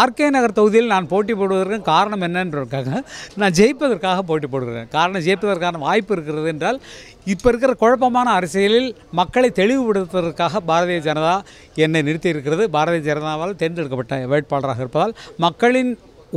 RK நகர் தொகுதியில் நான் போட்டி போடுவதற்கு காரணம் என்னன்றதுக்காக நான் ஜெயிப்பதற்காக போட்டி போடுகிறேன். காரணம் ஜெயிப்பதற்கான வாய்ப்பு இருக்கிறது என்றால் இப்போ இருக்கிற குழப்பமான அரசியலில் மக்களை தெளிவுபடுத்துவதற்காக பாரதிய ஜனதா என்னை நிறுத்தியிருக்கிறது. பாரதிய ஜனதாவால் தேர்ந்தெடுக்கப்பட்ட வேட்பாளராக இருப்பதால் மக்களின்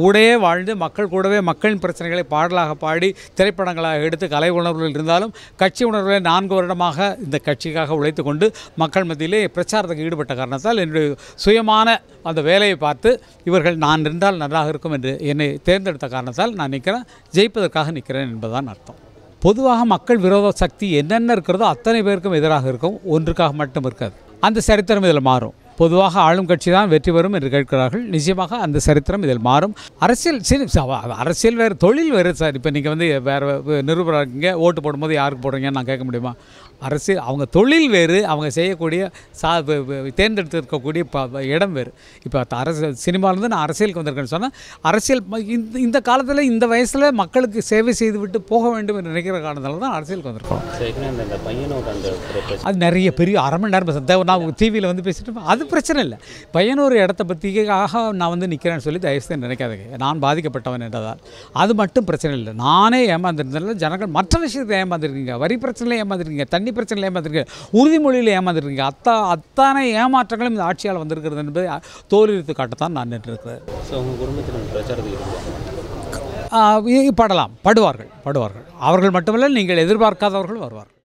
ஊடையே வாழ்ந்து மக்கள் கூடவே மக்களின் பிரச்சனைகளை பாடலாக பாடி திரைப்படங்களாக எடுத்து கலை உணர்வுகள் இருந்தாலும் கட்சி உணர்வுகளை 4 வருடமாக இந்த கட்சிக்காக உழைத்து கொண்டு மக்கள் மத்தியிலே பிரச்சாரத்துக்கு ஈடுபட்ட காரணத்தால் என்னுடைய சுயமான அந்த வேலையை பார்த்து இவர்கள் நான் இருந்தால் நன்றாக இருக்கும் என்று என்னை தேர்ந்தெடுத்த காரணத்தால் நான் நிற்கிறேன், ஜெயிப்பதற்காக நிற்கிறேன் என்பதுதான் அர்த்தம். பொதுவாக மக்கள் விரோத சக்தி என்னென்ன இருக்கிறதோ அத்தனை பேருக்கும் எதிராக இருக்கும், ஒன்றுக்காக மட்டும் இருக்காது. அந்த சரித்திரம் இதில் மாறும். பொதுவாக ஆளும் கட்சி தான் வெற்றி பெறும் என்று கேட்கிறார்கள். நிச்சயமாக அந்த சரித்திரம் இதில் மாறும். அரசியல் வேறு, தொழில் வேறு சார். இப்போ நீங்கள் வந்து வேறு நிருபராக இருக்கீங்க, ஓட்டு போடும்போது யாருக்கு போடுறீங்கன்னு நான் கேட்க முடியுமா? அரசியல் அவங்க தொழில் வேறு, அவங்க செய்யக்கூடிய தேர்ந்தெடுத்திருக்கக்கூடிய இடம் வேறு. இப்போ அரசியல் சினிமாவிலேருந்து நான் அரசியலுக்கு வந்திருக்கேன்னு சொன்னால் அரசியல் இந்த காலத்தில் இந்த வயசில் மக்களுக்கு சேவை செய்துவிட்டு போக வேண்டும் என்று நினைக்கிற காரணத்தால் தான் அரசியலுக்கு வந்திருக்கோம். அது நிறைய பெரிய அரை மணி நேரம் நான் டிவியில் வந்து பேசிட்டு அது பிரச்சனை இல்லை. பையனூர் இடத்த பற்றிக்காக நான் வந்து நிற்கிறேன்னு சொல்லி தயவுசெய்து நினைக்காதீங்க. நான் பாதிக்கப்பட்டவன் என்றதால் அது மட்டும் பிரச்சனை இல்லை. நானே ஏமாந்துருந்தாலும் ஜனங்கள் மற்ற விஷயத்தில் ஏமாந்துருக்கீங்க, வரி பிரச்சனையில் ஏமாந்துருக்கீங்க, தண்ணி பிரச்சனையில் ஏமாந்துருக்கீங்க, உறுதிமொழியில் ஏமாந்துருக்கீங்க. அத்தனை ஏமாற்றங்களும் இந்த ஆட்சியால் வந்திருக்கிறது என்பதை தோல்வித்து காட்டத்தான் நான் நின்றிருக்கிறேன். படுவார்கள் அவர்கள் மட்டுமல்ல, நீங்கள் எதிர்பார்க்காதவர்கள் வருவார்கள்.